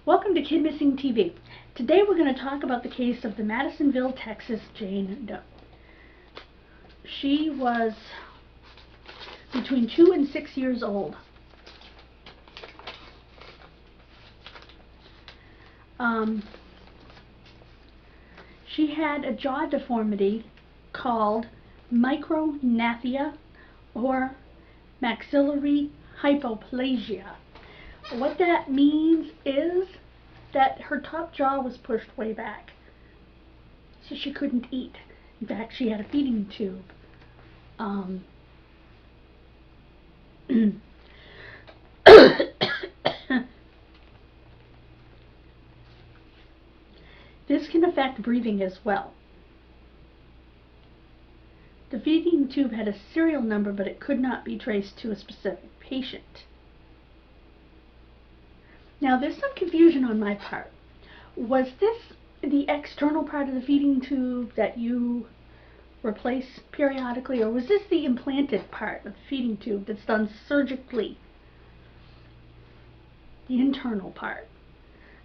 Welcome to Kidmissing TV. Today we're going to talk about the case of the Madisonville, Texas Jane Doe. She was between 2 and 6 years old. She had a jaw deformity called micrognathia or maxillary hypoplasia. What that means is that her top jaw was pushed way back, so she couldn't eat. In fact, she had a feeding tube. This can affect breathing as well. The feeding tube had a serial number, but it could not be traced to a specific patient. Now, there's some confusion on my part. Was this the external part of the feeding tube that you replace periodically, or was this the implanted part of the feeding tube that's done surgically? The internal part.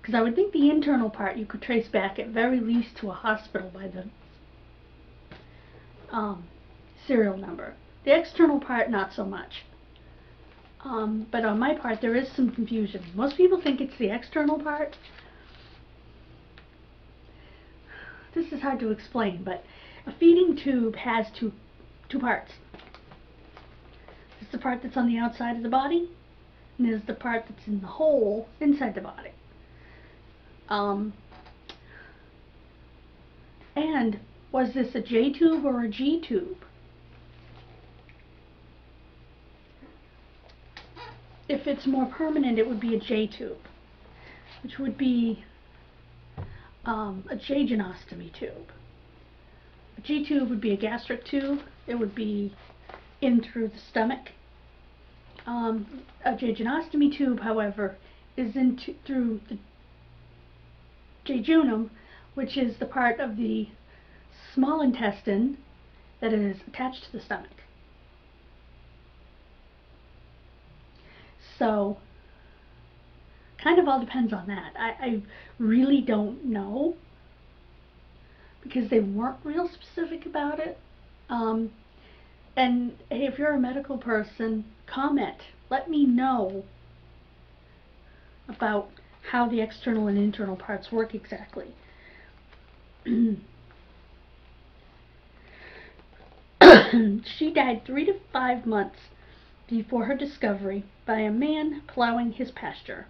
Because I would think the internal part you could trace back at very least to a hospital by the serial number. The external part, not so much. But on my part, there is some confusion. Most people think it's the external part. This is hard to explain, but a feeding tube has two parts. There's the part that's on the outside of the body, and there's the part that's in the hole inside the body. And was this a J tube or a G tube? If it's more permanent, it would be a J tube, which would be a jejunostomy tube. A G tube would be a gastric tube. It would be in through the stomach. A jejunostomy tube, however, is through the jejunum, which is the part of the small intestine that is attached to the stomach. So, kind of all depends on that. I really don't know, because they weren't real specific about it. And hey, if you're a medical person, comment. Let me know about how the external and internal parts work exactly. She died 3 to 5 months before her discovery by a man plowing his pasture.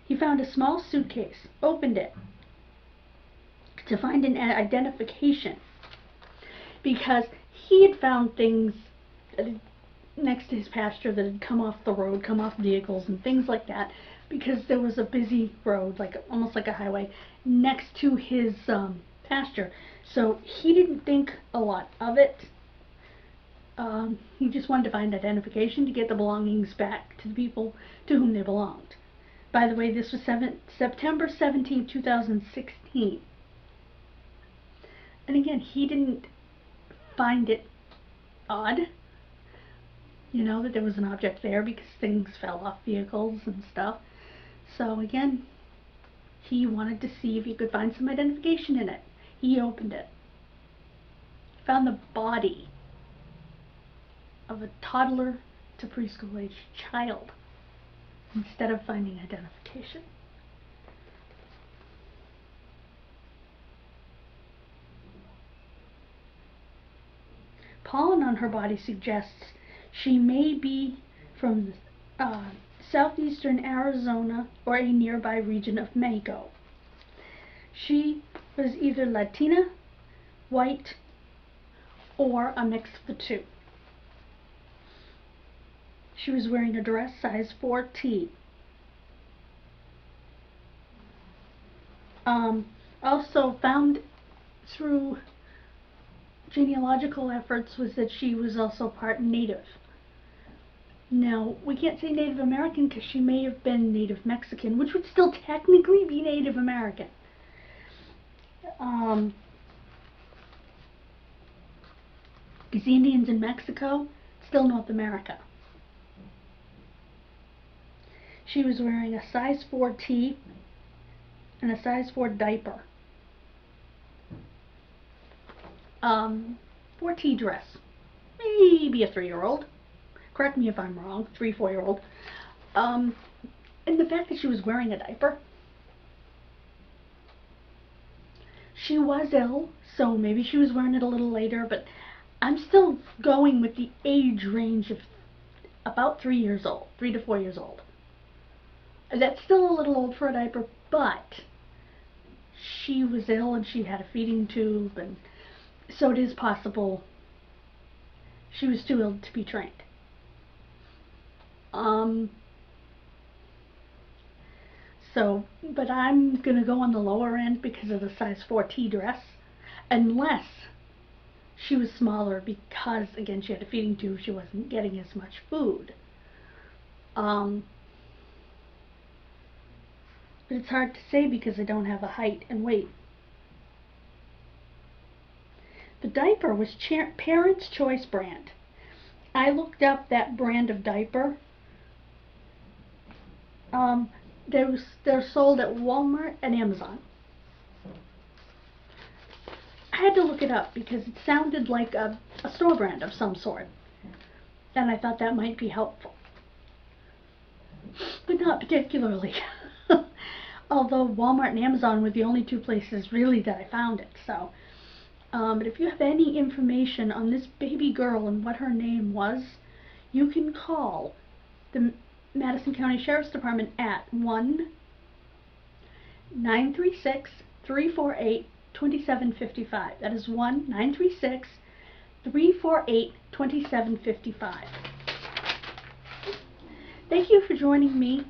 He found a small suitcase, opened it to find an identification, because he had found things next to his pasture that had come off the road, come off vehicles and things like that, because there was a busy road, almost like a highway, next to his pasture. So he didn't think a lot of it. He just wanted to find identification to get the belongings back to the people to whom they belonged. By the way, this was September 17, 2016. And again, he didn't find it odd, that there was an object there, because things fell off vehicles and stuff. So again, he wanted to see if he could find some identification in it. He opened it. Found the body of a toddler to preschool age child instead of finding identification. Pollen on her body suggests she may be from southeastern Arizona or a nearby region of Mexico. She was either Latina, white, or a mix of the two. She was wearing a dress size 4T. Also found through genealogical efforts was that she was also part Native. Now, we can't say Native American because she may have been Native Mexican, which would still technically be Native American. Because the Indians in Mexico, still North America. She was wearing a size 4T and a size 4 diaper. 4T dress. Maybe a 3-year-old. Correct me if I'm wrong. 3, 4-year-old. And the fact that she was wearing a diaper. She was ill, so maybe she was wearing it a little later, but I'm still going with the age range of about 3 years old, 3 to 4 years old. That's still a little old for a diaper, but she was ill and she had a feeding tube, and so it is possible she was too ill to be trained. But I'm going to go on the lower end because of the size 4T dress, unless she was smaller because, again, she had a feeding tube, she wasn't getting as much food. But it's hard to say because I don't have a height and weight. The diaper was Parents' Choice brand. I looked up that brand of diaper. They're sold at Walmart and Amazon. I had to look it up because it sounded like a store brand of some sort, and I thought that might be helpful, but not particularly. Although Walmart and Amazon were the only two places really that I found it. So, but if you have any information on this baby girl and what her name was, you can call the Madison County Sheriff's Department at 1-936-348-2755. That is 1-936-348-2755. Thank you for joining me.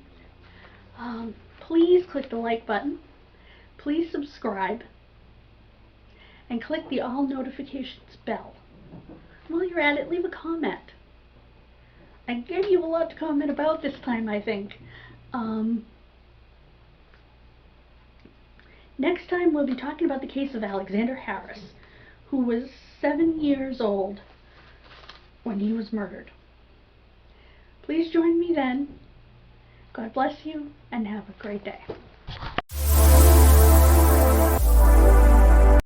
Please click the like button. Please subscribe. And click the all notifications bell. While you're at it, leave a comment. I gave you a lot to comment about this time, I think. Next time we'll be talking about the case of Alexander Harris, who was 7 years old when he was murdered. Please join me then. God bless you and have a great day.